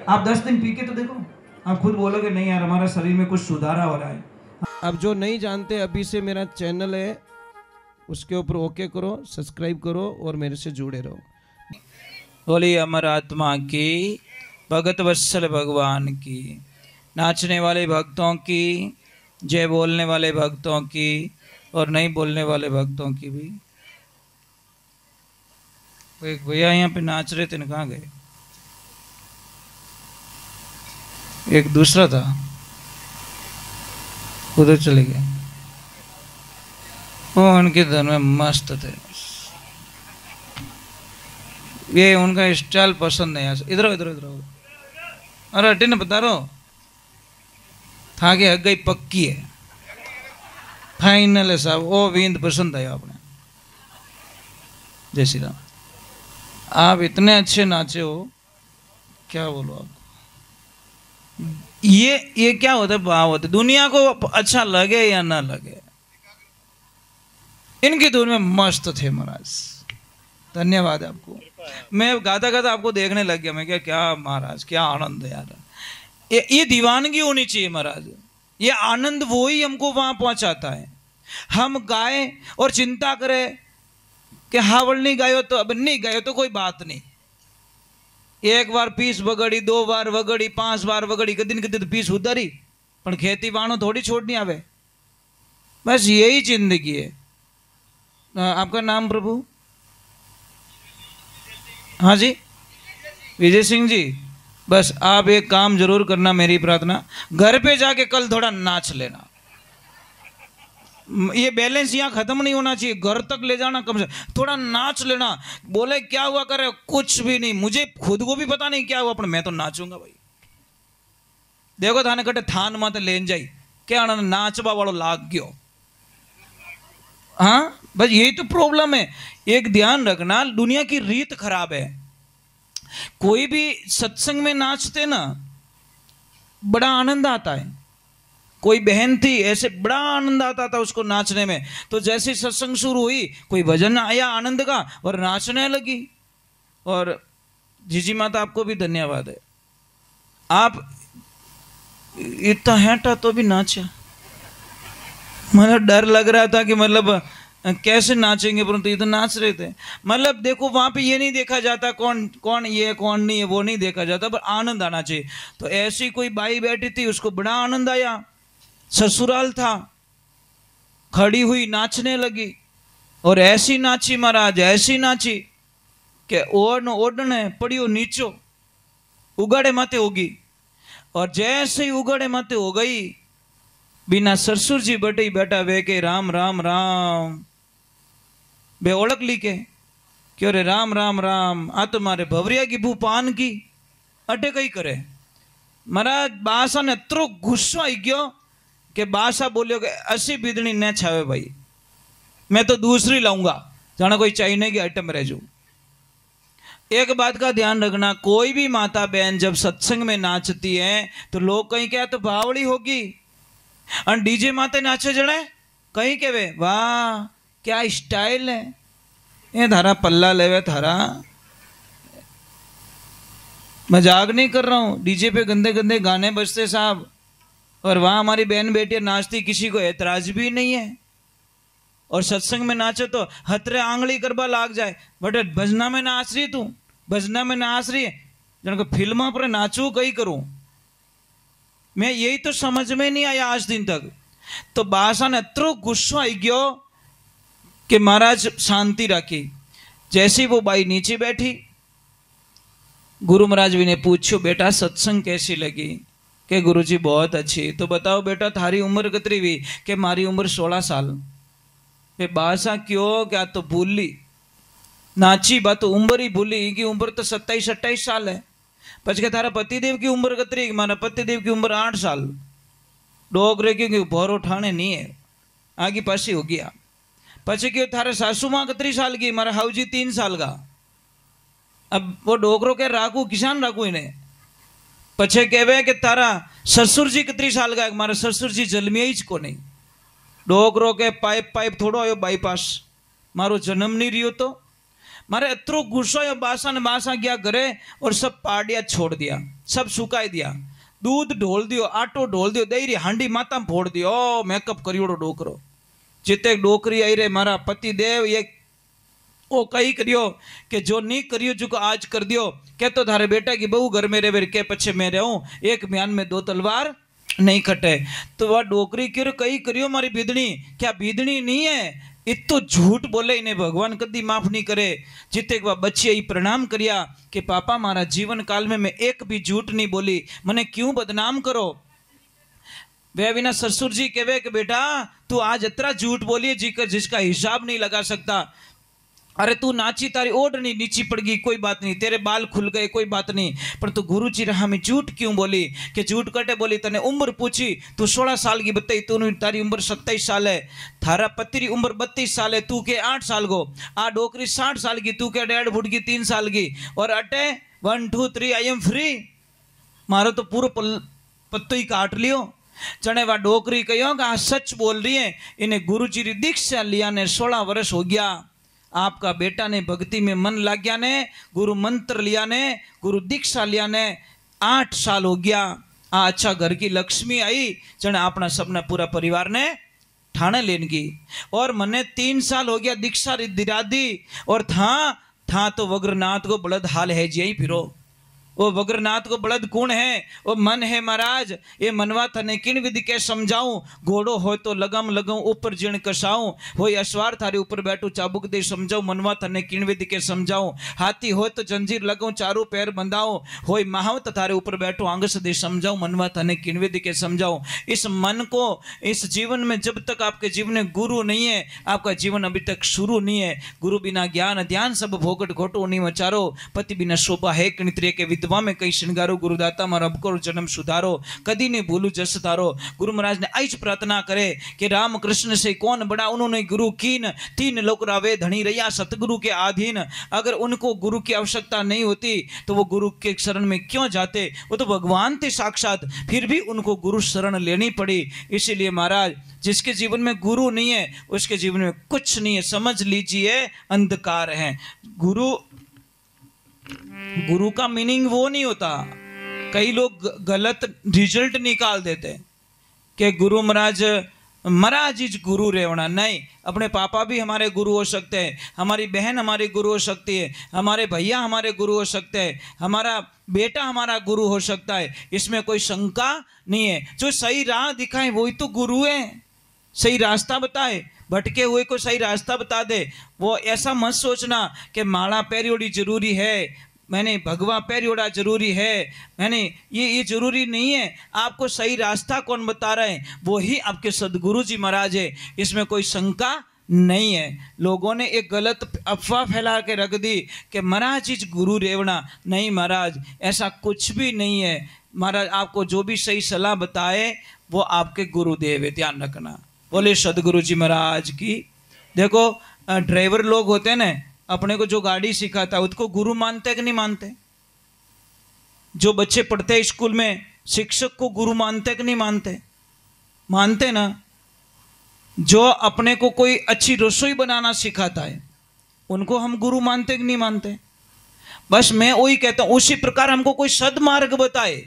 आप 10 दिन पी के तो देखो, आप खुद बोलोगे नहीं यार हमारा शरीर में कुछ सुधारा हो रहा है। अब जो नहीं जानते, अभी से मेरा चैनल है, उसके ऊपर ओके करो, सब्सक्राइब करो और मेरे से जुड़े रहो। बोली अमर आत्मा की, भगत वत्सल भगवान की, नाचने वाले भक्तों की, जय बोलने वाले भक्तों की और नहीं बोलने वाले भक्तों की भी। एक भैया यहाँ पे नाच रहे थे, कहाँ गए? एक दूसरा था, उधर चले गए। वो उनके धन में मस्त थे, ये उनका स्टाइल पसंद है। इधर इधर इधर, अरे हटे ना, बता रहा था कि हग गई पक्की है, फाइनल है साहब। वो विंद पसंद आया आपने। जय श्री राम। आप इतने अच्छे नाचे हो, क्या बोलो आपको। ये क्या होता है, भाव होता है। दुनिया को अच्छा लगे या ना लगे, इनकी धुन में मस्त थे महाराज। धन्यवाद आपको। मैं गाता गाता आपको देखने लग गया। मैं क्या महाराज, क्या आनंद है यार। ये दीवानगी होनी चाहिए महाराज। ये आनंद वो ही हमको वहां पहुंचाता है। हम गाए और चिंता करें कि हावड़ नहीं गायो तो अब नहीं गायो तो कोई बात नहीं। एक बार पीस वगड़ी, 2 बार वगड़ी, 5 बार वगड़ी, कदिन कदिन पीस उधरी, पर खेती वाणो थोड़ी छोड़नी आवे। बस यही जिंदगी है। आपका नाम प्रभु? हाँ जी, विजय सिंह जी। बस आप एक काम जरूर करना, मेरी प्रार्थना, घर पे जाके कल थोड़ा नाच लेना। ये बैलेंस यहाँ खत्म नहीं होना चाहिए, घर तक ले जाना, कम से थोड़ा नाच लेना। बोले क्या हुआ करे, कुछ भी नहीं, मुझे खुद को भी पता नहीं क्या हुआ, पर मैं तो नाचूंगा भाई। देखो थाने कटे थान माते लेन जाई, क्या नाचवा वालों लाग गयो। हाँ, बस यही तो प्रॉब्लम है। एक ध्यान रखना, दुनिया की रीत खराब है। कोई भी सत्संग में नाचते ना, बड़ा आनंद आता है। कोई बहन थी, ऐसे बड़ा आनंद आता था उसको नाचने में। तो जैसे सत्संग शुरू हुई, कोई भजन आया आनंद का और नाचने लगी। और जीजी माता आपको भी धन्यवाद है, आप इतना हैटा तो भी नाचा। मतलब डर लग रहा था कि मतलब कैसे नाचेंगे, परंतु ये तो नाच रहे थे। मतलब देखो वहां पे ये नहीं देखा जाता कौन कौन ये कौन नहीं है, वो नहीं देखा जाता, पर आनंद आना चाहिए। तो ऐसी कोई बाई बैठी थी, उसको बड़ा आनंद आया। ससुराल था, खड़ी हुई नाचने लगी और ऐसी नाची महाराज, ऐसी नाची कि ओढ़ने पड़ियो नीचो, उगाड़े माते होगी। और जैसे ही उगाड़े माते हो गई, बिना ससुर जी बटे बेटा वे के राम राम राम बे ओळख ली के क्यों रे राम राम राम, आ तो मारे भवरिया की भू पान की अटे कई करे। महाराज बासा ने अतरो गुस्सो आई गयो कि बासा बोलियो कि असी बिदनी न छावे भाई, मैं तो दूसरी लाऊंगा, जाना कोई चाइने की आइटम रह जाऊ। एक बात का ध्यान रखना, कोई भी माता बहन जब सत्संग में नाचती है तो लोग कहीं क्या तो भावड़ी होगी, और डीजे माते नाचे जड़े कहीं के वे वाह क्या स्टाइल है, ये थारा पल्ला लेवे थारा। मजाक नहीं कर रहा हूँ, डीजे पे गंदे गंदे गाने बजते साहब, और वहाँ हमारी बहन बेटियां नाचती, किसी को ऐतराज भी नहीं है। और सत्संग में नाचे तो हथरे आंगली करवा लाग जाए, बट भजना में नाच रही तू, भजना में नाच रही है, जन को फिल्म पर नाचू कहीं करूं मैं, यही तो समझ में नहीं आया आज दिन तक। तो बासा ने अतरो गुस्सो आई गयो कि महाराज शांति रखी। जैसे ही वो बाई नीचे बैठी, गुरु महाराज भी ने पूछो बेटा सत्संग कैसी लगी, के गुरुजी बहुत अच्छी। तो बताओ बेटा थारी उम्र कितनी हुई, कि मारी उम्र 16 साल। वे बासा क्यों, क्या तो भूली नाची बात, तो उम्र ही भूली कि उम्र तो 27-28 साल है। पछ के थारा पतिदेव की उम्र कितनी, मारा पतिदेव की उम्र 8 साल। डोगरे क्योंकि भौरो ठाणे नहीं है, आगे पासी हो गया। पछे क्यों थारे सासू माँ कितनी साल की, मारा हाउजी 3 साल का। अब वो डोगरो के राखू किसान राखू इन्हें। पछे कहवे कि तारा ससुर जी कितनी साल का, मारा ससुर जी जन्मिया ही को नहीं। डोगरो के पाइप पाइप थोड़ो आयो बाईपास, मारो जन्म नहीं रियो। तो मारे अतरो गुस्सा आयो, बासा ने बासा गया घरे और सब पाड़िया छोड़ दिया। सब सुकाई दिया, दूध ढोल दियो, आटो ढोल दियो, दही री हांडी माता में फोड़ दियो, ओ मेकअप करियोड़ो डोकरो। जिते डोकरी आई रे मारा पति देव ये ओ कही करियो कि जो नहीं करियो जो आज कर दियो, क्या तो थारे बेटा की बहू घर में रहे के पछे मैं रहूं, एक म्यान में दो तलवार नहीं कटे। तो वह डोकरी क्यों कही करियो मारी बीदनी, क्या बीदनी नहीं है, इतो झूठ बोले इन्हें भगवान कदी माफ नहीं करे। जिते वह बच्चे ही प्रणाम करिया कि पापा मारा जीवन काल में मैं एक भी झूठ नहीं बोली, मने क्यों बदनाम करो। वे विना ससुर जी कहे कि बेटा तू आज इतना झूठ बोलिए जिसका हिसाब नहीं लगा सकता। अरे तू नाची तारी ओढ़नी नीची पड़ गई कोई बात नहीं, तेरे बाल खुल गए कोई बात नहीं, पर तू गुरु जी रहा में झूठ क्यों बोली। कि झूठ कटे बोली, तने उम्र पूछी तू 16 साल की बताई, तू तारी उम्र 27 साल है, थारा पति री उम्र 32 साल है, तू के 8 साल को, आ डोकरी 60 साल की, तू के 1.5 फुट की 3 साल की, और अटे 1 2 3 आई एम फ्री, मारो तो पूरा पत्तो ही काट लियो। जने वा डोकरी कहो कि आ सच बोल रही है, इन्हें गुरु जी री दीक्षा लिया ने 16 वर्ष हो गया, आपका बेटा ने भक्ति में मन लग गया ने, गुरु मंत्र लिया ने, गुरु दीक्षा लिया ने 8 साल हो गया। आ अच्छा घर की लक्ष्मी आई, जने अपना सबने पूरा परिवार ने ठाणे लेन की, और मने 3 साल हो गया दीक्षा दिला दी, और था तो वग्रनाथ को बलद हाल है जी फिरो। वो वग्रनाथ को बलद कौन है, वो मन है महाराज, ये मनवा थने किन विधि के समझाऊं, घोड़ो हो तो लगम लगाऊं ऊपर जिण कसाऊं, हो अश्वार थारे ऊपर बैठू चाबुक दे समझाऊं, मनवा थने किन विधि के समझाऊं, हाथी हो तो जंजीर लगाऊं चारों पैर बंधाऊं, हो महावत थारे ऊपर बैठू आंगस दे समझाऊं, मनवा थने किन विधि के समझाऊं। इस मन को इस जीवन में जब तक आपके जीवन में गुरु नहीं है, आपका जीवन अभी तक शुरू नहीं है। गुरु बिना ज्ञान ध्यान सब भोगट घोटो नहीं मचारो, पति बिना शोभा है किणत्रिय के विद्वा में कई श्रृंगारो, गुरुदाता मारा अबको जन्म सुधारो, कदी नहीं भूलू जस तारो। गुरु महाराज ने आज प्रार्थना करे कि राम कृष्ण से कौन बड़ा, उन्होंने गुरु कीन, 3 लोक रावे धनी रैया सतगुरु के अधीन। अगर उनको गुरु की आवश्यकता नहीं होती तो वो गुरु के शरण में क्यों जाते, वो तो भगवान थे साक्षात, फिर भी उनको गुरु शरण लेनी पड़ी। इसीलिए महाराज जिसके जीवन में गुरु नहीं है उसके जीवन में कुछ नहीं है, समझ लीजिए अंधकार है। गुरु का मीनिंग वो नहीं होता, कई लोग गलत रिजल्ट निकाल देते कि गुरु महाराज इज गुरु रेवना। नहीं, अपने पापा भी हमारे गुरु हो सकते हैं, हमारी बहन हमारी गुरु हो सकती है, हमारे भैया हमारे गुरु हो सकते हैं, हमारा बेटा हमारा गुरु हो सकता है, इसमें कोई शंका नहीं है। जो सही राह दिखाए वही तो गुरु है, सही रास्ता बताए, भटके हुए को सही रास्ता बता दे। वो ऐसा मत सोचना कि माला पैरियोड़ी जरूरी है, मैंने भगवा पैरियोड़ा जरूरी है, मैंने ये जरूरी नहीं है। आपको सही रास्ता कौन बता रहे हैं, वो ही आपके सदगुरु जी महाराज है, इसमें कोई शंका नहीं है। लोगों ने एक गलत अफवाह फैला के रख दी कि महाराज इज गुरु रेवना। नहीं महाराज, ऐसा कुछ भी नहीं है। महाराज आपको जो भी सही सलाह बताए वो आपके गुरुदेव है, ध्यान रखना। बोले सदगुरु जी महाराज की। देखो ड्राइवर लोग होते हैं ना, अपने को जो गाड़ी सिखाता है उसको गुरु मानते कि नहीं मानते। जो बच्चे पढ़ते हैं स्कूल में शिक्षक को गुरु मानते कि नहीं मानते, मानते ना। जो अपने को कोई अच्छी रसोई बनाना सिखाता है उनको हम गुरु मानते कि नहीं मानते। बस मैं वही कहता हूं, उसी प्रकार हमको कोई सदमार्ग बताए,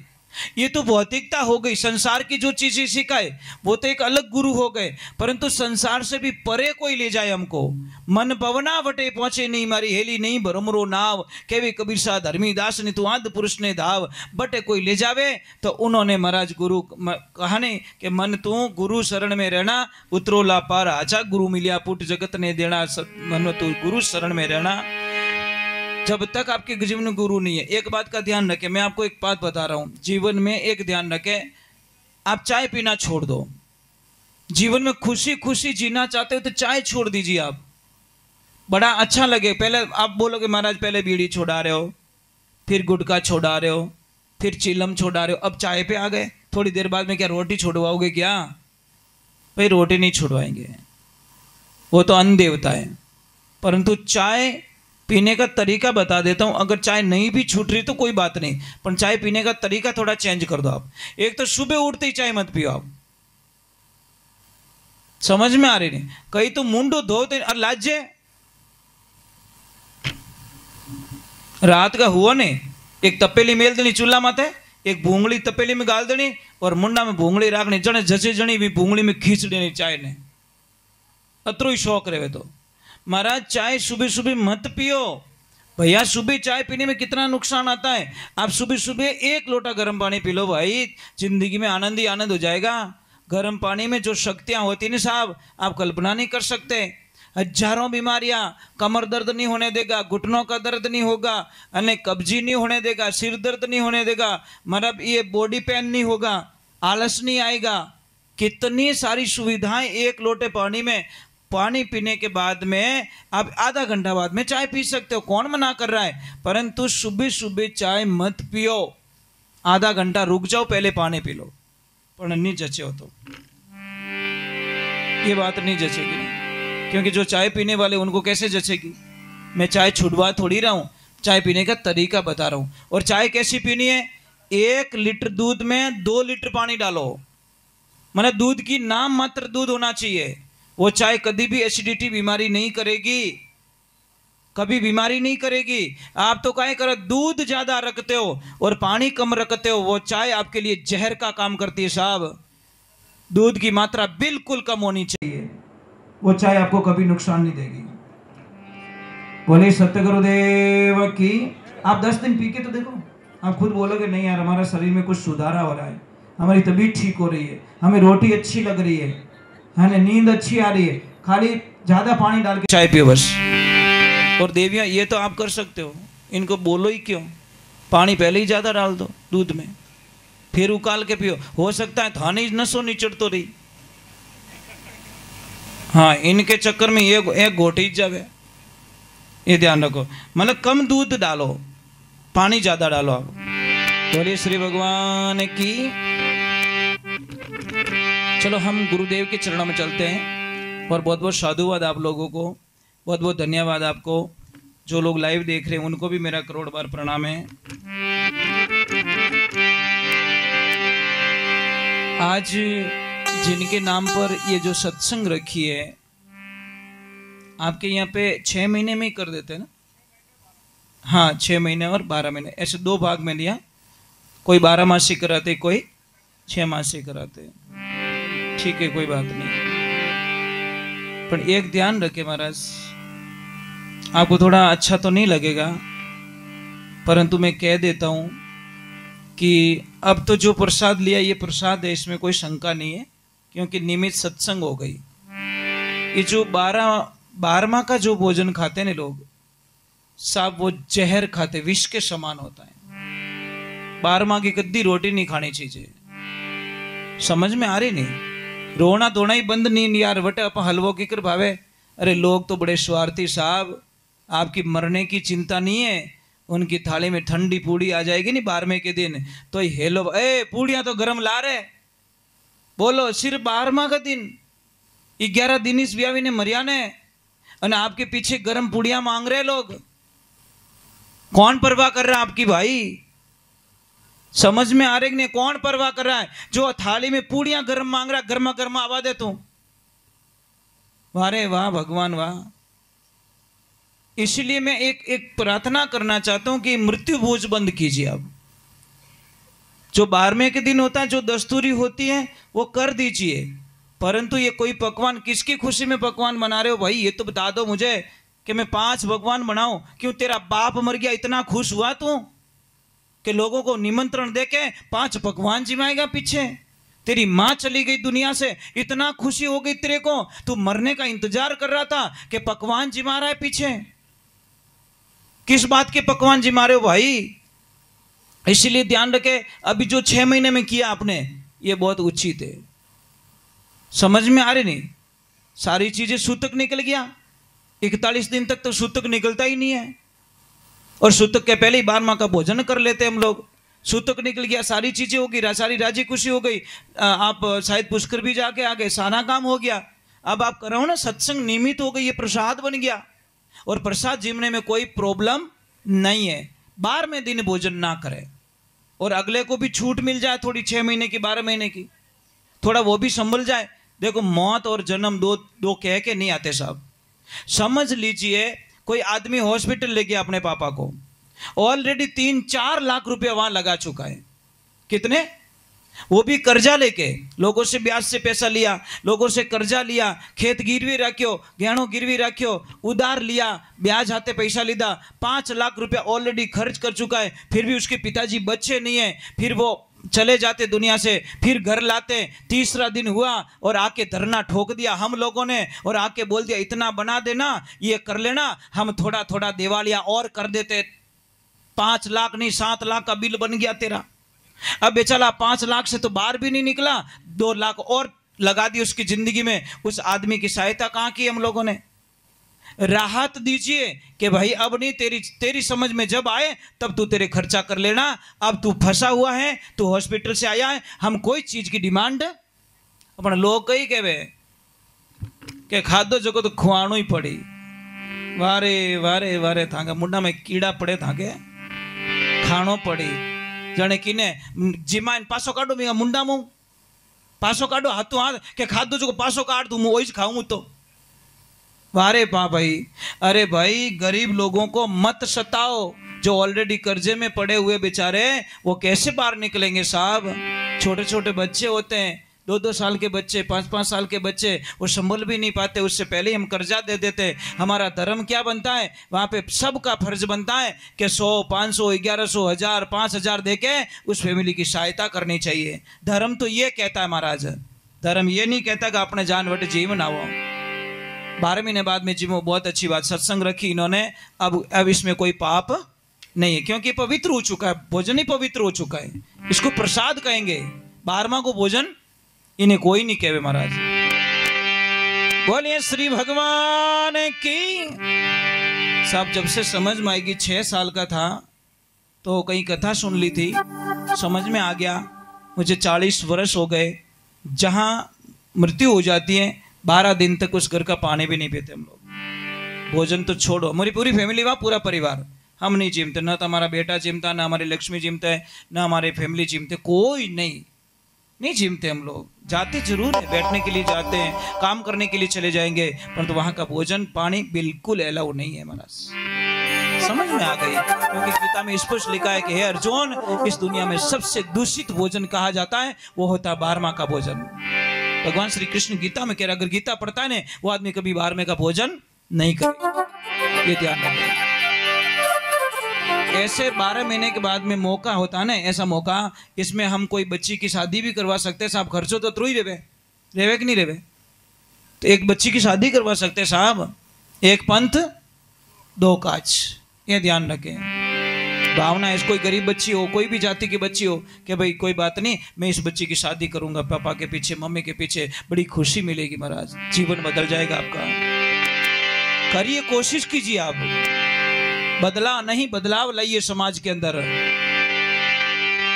ये तो भौतिकता हो गई। संसार की जो चीजें सिखाए वो तो एक अलग गुरु हो गए, परंतु संसार से भी परे कोई ले जाए हमको। मन पवना वटे पहुंचे नहीं, मारी हेली नहीं भरमरो नाव, केवी कबीर सा धर्मीदास ने तू आद पुरुष ने धाव। बटे कोई ले जावे तो उन्होंने महाराज गुरु कहा ने कि मन तू गुरु शरण में रहना, उतरोला पार आजा गुरु मिलिया पुट जगत ने देना। मन तू गुरु शरण में रहना जब तक आपके जीवन में गुरु नहीं है। एक बात का ध्यान रखें, मैं आपको एक बात बता रहा हूं, जीवन में एक ध्यान रखें, आप चाय पीना छोड़ दो। जीवन में खुशी खुशी जीना चाहते हो तो चाय छोड़ दीजिए। आप बड़ा अच्छा लगे, पहले आप बोलोगे महाराज पहले बीड़ी छोड़ा रहे हो, फिर गुटखा छोड़ा रहे हो, फिर चिलम छोड़ा रहे हो, अब चाय पे आ गए। थोड़ी देर बाद में क्या रोटी छोड़वाओगे क्या? भाई रोटी नहीं छुड़वाएंगे, वो तो अन्न देवता है। परंतु चाय पीने का तरीका बता देता हूं। अगर चाय नहीं भी छूट रही तो कोई बात नहीं, पर चाय पीने का तरीका थोड़ा चेंज कर दो आप। एक तो सुबह उठते ही चाय मत पियो आप, समझ में आ रही नहीं। कहीं तो मुंडो धोते और लाजे रात का हुआ नहीं, एक तपेली मेल देनी चूल्हा माथे, एक भूंगली तपेली में गाल देनी और मुंडा में भूंगली राखनी, जने जचे जनी भी भूंगली में खींच देनी चाय ने। अतरो ही शौक रहे तो महाराज चाय सुबह सुबह मत पियो भैया। सुबह चाय पीने में कितना नुकसान आता है। आप सुबह सुबह 1 लोटा गर्म पानी पी लो भाई, जिंदगी में आनंद ही आनंद हो जाएगा। गर्म पानी में जो शक्तियां होती हैं साहब, आप कल्पना नहीं कर सकते। हजारों बीमारियां, कमर दर्द नहीं होने देगा, घुटनों का दर्द नहीं होगा, अनेक कब्जी नहीं होने देगा, सिर दर्द नहीं होने देगा, मतलब ये बॉडी पेन नहीं होगा, आलस नहीं आएगा। कितनी सारी सुविधाएं 1 लोटे पानी में। पानी पीने के बाद में आप आधा घंटा बाद में चाय पी सकते हो, कौन मना कर रहा है। परंतु सुबह सुबह चाय मत पियो, आधा घंटा रुक जाओ, पहले पानी पी लो। पर नहीं जचे हो तो ये बात नहीं जचेगी नहीं, क्योंकि जो चाय पीने वाले उनको कैसे जचेगी। मैं चाय छुड़वा थोड़ी रहा हूं, चाय पीने का तरीका बता रहा हूं। और चाय कैसी पीनी है, 1 लीटर दूध में 2 लीटर पानी डालो, मतलब दूध की नाम मात्र दूध होना चाहिए। वो चाय कभी भी एसिडिटी बीमारी नहीं करेगी, कभी बीमारी नहीं करेगी। आप तो क्या करो, दूध ज्यादा रखते हो और पानी कम रखते हो, वो चाय आपके लिए जहर का काम करती है साहब। दूध की मात्रा बिल्कुल कम होनी चाहिए, वो चाय आपको कभी नुकसान नहीं देगी। बोले सत्य गुरुदेव की। आप 10 दिन पी के तो देखो, आप खुद बोलोगे नहीं यार हमारा शरीर में कुछ सुधारा हो रहा है, हमारी तबीयत ठीक हो रही है, हमें रोटी अच्छी लग रही है ना, नींद अच्छी आ रही है, खाली ज्यादा पानी डाल के चाय पियो बस। और देवियां ये तो आप कर सकते हो, इनको बोलो ही क्यों, पानी पहले ही ज्यादा डाल दो दूध में, फिर उकाल के पियो। हो सकता है थाने नसों निचड़ तो रही, हाँ इनके चक्कर में ये एक घोटी जावे, ये ध्यान रखो। मतलब कम दूध डालो, पानी ज्यादा डालो। आप बोलिए श्री भगवान की। चलो हम गुरुदेव के चरणों में चलते हैं। और बहुत बहुत साधुवाद आप लोगों को, बहुत बहुत धन्यवाद आपको। जो लोग लाइव देख रहे हैं उनको भी मेरा करोड़ बार प्रणाम है। आज जिनके नाम पर ये जो सत्संग रखी है, आपके यहाँ पे 6 महीने में ही कर देते हैं ना? हाँ 6 महीने और 12 महीने, ऐसे 2 भाग में लिया। कोई 12 मासी कराते, कोई 6 मासी कराते। ठीक है, कोई बात नहीं। पर एक ध्यान रखे महाराज, आपको थोड़ा अच्छा तो नहीं लगेगा, परंतु मैं कह देता हूं कि अब तो जो प्रसाद लिया ये प्रसाद है, इसमें कोई शंका नहीं है, क्योंकि नियमित सत्संग हो गई। ये जो 12वां का जो भोजन खाते हैं लोग साहब, वो जहर खाते, विष के समान होता है। 12वां की कद्दी रोटी नहीं खानी चाहिए। समझ में आ रही नहीं? रोना धोना ही बंद नहीं यार, बटे अपन हलवो की कर भावे। अरे लोग तो बड़े स्वार्थी साहब, आपकी मरने की चिंता नहीं है, उनकी थाली में ठंडी पूड़ी आ जाएगी नहीं 12वें के दिन तो हेलो ए पूड़ियां तो गरम ला रहे, बोलो सिर्फ 12वां का दिन, 11 दिन इस ब्यावी ने मरिया ने, और आपके पीछे गरम पूड़ियां मांग रहे लोग। कौन परवाह कर रहा है आपकी भाई? समझ में आ रही नहीं? कौन परवाह कर रहा है? जो थाली में पूड़ियां गरम मांग रहा, गर्मा गर्मा आवा दे तू। वारे वाह भगवान वाह। इसलिए मैं एक प्रार्थना करना चाहता हूं कि मृत्यु भोज बंद कीजिए। अब जो 12वें के दिन होता है, जो दस्तूरी होती है वो कर दीजिए, परंतु ये कोई पकवान किसकी खुशी में पकवान बना रहे हो भाई? ये तो बता दो मुझे कि मैं 5 पकवान बनाऊं। क्यों तेरा बाप मर गया इतना खुश हुआ तू कि लोगों को निमंत्रण देके 5 पकवान जिमाएगा पीछे? तेरी माँ चली गई दुनिया से, इतना खुशी हो गई तेरे को, तू मरने का इंतजार कर रहा था कि पकवान जिमा रहा है पीछे। किस बात के पकवान जिमा रहे हो भाई? इसलिए ध्यान रखे, अभी जो 6 महीने में किया आपने ये बहुत उचित है। समझ में आ रही नहीं? सारी चीजें सूतक निकल गया। 41 दिन तक तो सूतक निकलता ही नहीं है, और सूतक के पहले ही 12वां का भोजन कर लेते हम लोग। सूतक निकल गया, सारी चीजें हो गई, सारी राजी खुशी हो गई, आप शायद पुष्कर भी जाके आ गए, सारा काम हो गया। अब आप करो ना, सत्संग नियमित हो गई, ये प्रसाद बन गया, और प्रसाद जिमने में कोई प्रॉब्लम नहीं है। 12वें दिन भोजन ना करें, और अगले को भी छूट मिल जाए थोड़ी, 6 महीने की 12 महीने की, थोड़ा वो भी संभल जाए। देखो मौत और जन्म दो कह के नहीं आते साहब। समझ लीजिए कोई आदमी हॉस्पिटल ले गया अपने पापा को, ऑलरेडी 3-4 लाख रुपया वहां लगा चुका है, कितने? वो भी कर्जा लेके, लोगों से ब्याज से पैसा लिया, लोगों से कर्जा लिया, खेत गिरवी रखियो, गहनों गिरवी रखियो, उधार लिया, ब्याज हाथे पैसा लीधा, 5 लाख रुपया ऑलरेडी खर्च कर चुका है, फिर भी उसके पिताजी बच्चे नहीं है, फिर वो चले जाते दुनिया से, फिर घर लाते, तीसरा दिन हुआ और आके धरना ठोक दिया हम लोगों ने, और आके बोल दिया इतना बना देना, ये कर लेना, हम थोड़ा थोड़ा दिवालिया और कर देते, 5 लाख नहीं 7 लाख का बिल बन गया तेरा। अब बेचारा 5 लाख से तो बाहर भी नहीं निकला, 2 लाख और लगा दी उसकी जिंदगी में। उस आदमी की सहायता कहाँ की हम लोगों ने? राहत दीजिए कि भाई अब नहीं, तेरी समझ में जब आए तब तू तेरे खर्चा कर लेना, अब तू फंसा हुआ है, तू हॉस्पिटल से आया है, हम कोई चीज की डिमांड अपना लोग कही कहवे के खादो जो तो खुआणो ही पड़ी, वारे वारे वारे थांगे मुंडा में कीड़ा पड़े थांगे खाणो पड़ी, जने किने जीमा इन पासो काढो मी मुंडा मु पासो काढो हाथों हाथ के खादो जो पासो काढ दूं मैं वही खाऊं तो वारे भाई। अरे भाई गरीब लोगों को मत सताओ, जो ऑलरेडी कर्जे में पड़े हुए बेचारे वो कैसे बाहर निकलेंगे साहब? छोटे छोटे बच्चे होते हैं, 2-2 साल के बच्चे, 5-5 साल के बच्चे, वो संभल भी नहीं पाते, उससे पहले ही हम कर्जा दे देते। हमारा धर्म क्या बनता है? वहाँ पे सबका फर्ज बनता है कि 100, 500, 1100, 1000, 5000 दे के उस फैमिली की सहायता करनी चाहिए। धर्म तो ये कहता है महाराज, धर्म ये नहीं कहता कि अपने जान वट जीव ना हो। 12 महीने बाद में जीवो, बहुत अच्छी बात, सत्संग रखी इन्होंने। अब इसमें कोई पाप नहीं है, क्योंकि पवित्र हो चुका है, भोजन ही पवित्र हो चुका है, इसको प्रसाद कहेंगे। 12वां को भोजन इन्हें कोई नहीं कहे महाराज। बोलिए श्री भगवान की। साहब जब से समझ में आएगी, 6 साल का था तो कहीं कथा सुन ली थी, समझ में आ गया। मुझे 40 वर्ष हो गए। जहां मृत्यु हो जाती है 12 दिन तक उस घर का पानी भी नहीं पीते हम लोग। भोजन तो छोड़ो, हमारी पूरी फैमिली वहाँ, पूरा परिवार, हम नहीं जिमते, ना तो हमारा बेटा जिमता, ना हमारी लक्ष्मी जिमता है, ना हमारी फैमिली जिमते, कोई नहीं जिमते हम लोग। जाते जरूर है, बैठने के लिए जाते हैं, काम करने के लिए चले जाएंगे, परंतु वहां का भोजन पानी बिल्कुल अलाउ नहीं है महाराज। समझ में आ गई, क्योंकि गीता में स्पष्ट लिखा है कि हे अर्जुन, इस दुनिया में सबसे दूषित भोजन कहा जाता है वो होता है 12वां का भोजन। भगवान श्री कृष्ण गीता में कह रहा, अगर गीता पढ़ता है ना वो आदमी कभी 12वें का भोजन नहीं करे, ये ध्यान रखें। ऐसे 12 महीने के बाद में मौका होता है ना, ऐसा मौका, इसमें हम कोई बच्ची की शादी भी करवा सकते हैं साहब। खर्चो तो ही रेवे कि नहीं रेवे? तो एक बच्ची की शादी करवा सकते हैं साहब। एक पंथ 2 काज, ये ध्यान रखें। भावना है, कोई गरीब बच्ची हो, कोई भी जाति की बच्ची हो, कि भाई कोई बात नहीं, मैं इस बच्ची की शादी करूंगा, पापा के पीछे, मम्मी के पीछे, बड़ी खुशी मिलेगी महाराज, जीवन बदल जाएगा आपका। करिए, कोशिश कीजिए, आप बदला नहीं, बदलाव लाइए समाज के अंदर।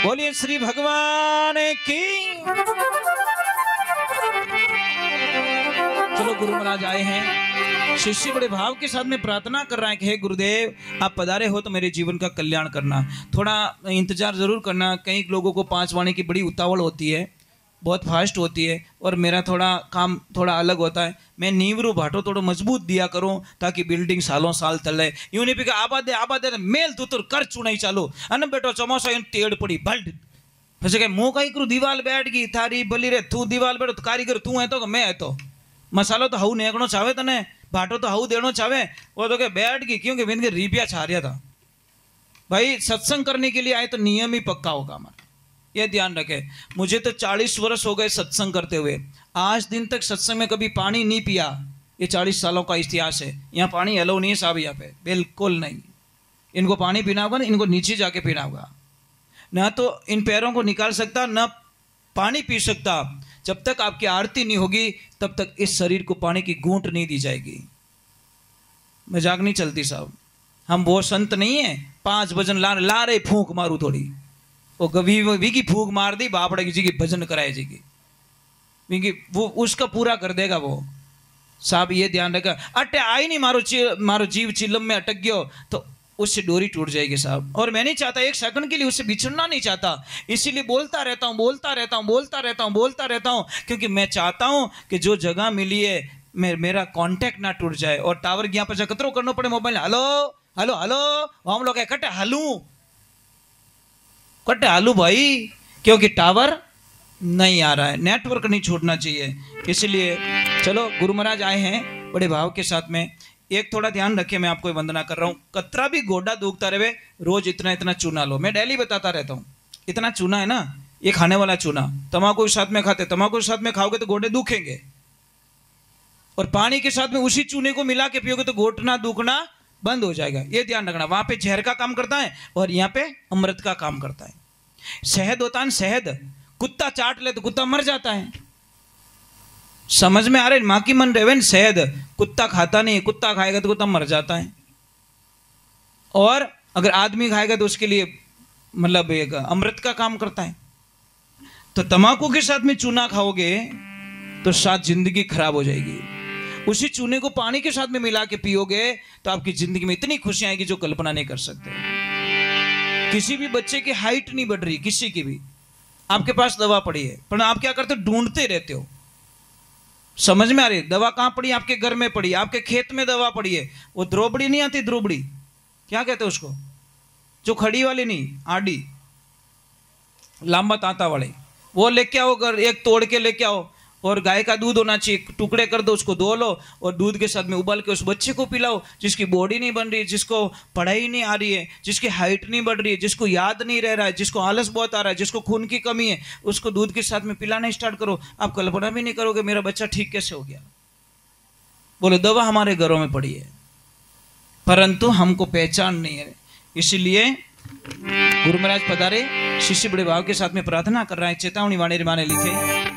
बोलिए श्री भगवान की। चलो गुरु महाराज आए हैं, शिष्य बड़े भाव के साथ में प्रार्थना कर रहा है कि हे गुरुदेव, आप पधारे हो तो मेरे जीवन का कल्याण करना। थोड़ा इंतजार जरूर करना, कई लोगों को 5 वाणी की बड़ी उतावल होती है, बहुत फास्ट होती है, और मेरा थोड़ा काम थोड़ा अलग होता है। मैं नींवरू भाटो थोड़ा मजबूत दिया करूं ताकि बिल्डिंग सालों साल चले। यूं नहीं पिका आबादे मेल तू तो कर चुनाई चालू अन बेटो चमोसा यूं टेड़ पड़ी भल्ट फिर के मुंह कहीं करू दीवाल बैठ गई थारी बली रे, तू दीवाल बैठो तो कारीगर तू है तो मैं है तो मसालो तो हऊ नेकनो चाहे तने, भाटो तो हऊ देनो चाहे, वो तो के बैठ गई क्योंकि बिन के रिपिया छा रहा था। भाई सत्संग करने के लिए आए तो नियम ही पक्का होगा हमारा, यह ध्यान रखे। मुझे तो 40 वर्ष हो गए सत्संग करते हुए, आज दिन तक सत्संग में कभी पानी नहीं पिया। ये 40 सालों का इतिहास है। यहाँ पानी अलाउ नहीं है साहब, यहाँ पे बिल्कुल नहीं। इनको पानी पीना होगा ना, इनको नीचे जाके पीना होगा, ना तो इन पैरों को निकाल सकता, ना पानी पी सकता। जब तक आपकी आरती नहीं होगी तब तक इस शरीर को पानी की घूंट नहीं दी जाएगी। मजाक नहीं चलती साहब, हम वो संत नहीं है 5 भजन ला रहे फूंक मारू थोड़ी, वो कभी की फूंक मार दी बापड़े जी की भजन कराए जी की, वो उसका पूरा कर देगा वो साहब। ये ध्यान रखा, अटे आई नहीं मारो जीव चिलम में अटक गयो तो उससे डोरी टूट जाएगी साहब। और मैं नहीं चाहता, एक सेकंड के लिए उससे बिछड़ना नहीं चाहता, इसीलिए बोलता रहता हूँ, क्योंकि मैं चाहता हूँ कि जो जगह मिली है मेरा कांटेक्ट ना टूट जाए। और टावर गया पर कतरो करना पड़े मोबाइल, हेलो हेलो हेलो, हम लोग कट्टे हालू भाई, क्योंकि टावर नहीं आ रहा है, नेटवर्क नहीं छोड़ना चाहिए। इसलिए चलो गुरु महाराज आए हैं बड़े भाव के साथ में। एक थोड़ा ध्यान रखे, मैं आपको वंदना कर रहा हूँ। कतरा भी गोडा दुखता रहे, रोज इतना इतना चूना लो। मैं डेली बताता रहता हूँ, इतना चूना है ना, ये खाने वाला चूना, तम्बाकू के साथ में खाते, तम्बाकू के साथ में खाओगे तो गोडे दुखेंगे, और पानी के साथ में उसी चूने को मिला के पियोगे तो घोटना दुखना बंद हो जाएगा। ये ध्यान रखना। वहां पे जहर का काम करता है और यहाँ पे अमृत का काम करता है। शहद होता है, शहद कुत्ता चाट ले तो कुत्ता मर जाता है। समझ में आ रहे? माँ की मन रहे, शहद कुत्ता खाता नहीं, कुत्ता खाएगा तो कुत्ता मर जाता है। और अगर आदमी खाएगा तो उसके लिए मतलब एक अमृत का काम करता है। तो तम्बाकू के साथ में चूना खाओगे तो साथ जिंदगी खराब हो जाएगी। उसी चूने को पानी के साथ में मिला के पियोगे तो आपकी जिंदगी में इतनी खुशियां आएगी जो कल्पना नहीं कर सकते। किसी भी बच्चे की हाइट नहीं बढ़ रही, किसी की भी, आपके पास दवा पड़ी है, पर आप क्या करते हो? ढूंढते रहते हो। समझ में आ रही? दवा कहां पड़ी? आपके घर में पड़ी, आपके खेत में दवा पड़ी है। वो द्रोबड़ी नहीं आती, द्रोबड़ी क्या कहते हैं उसको, जो खड़ी वाली नहीं, आड़ी लांबा तांता वाले, वो लेके आओ घर, एक तोड़ के लेके आओ, और गाय का दूध होना चाहिए, टुकड़े कर दो, उसको धो लो और दूध के साथ में उबाल के उस बच्चे को पिलाओ जिसकी बॉडी नहीं बन रही, जिसको पढ़ाई नहीं आ रही है, जिसकी हाइट नहीं बढ़ रही है, जिसको याद नहीं रह रहा है, जिसको आलस बहुत आ रहा है, जिसको खून की कमी है, उसको दूध के साथ में पिलाना स्टार्ट करो। आप कल्पना भी नहीं करोगे मेरा बच्चा ठीक कैसे हो गया। बोले दवा हमारे घरों में पड़ी है, परंतु हमको पहचान नहीं है। इसलिए गुरु महाराज पधारे, शिष्य बड़े भाव के साथ में प्रार्थना कर रहा है। चेतावनी वाणी माने लिखे,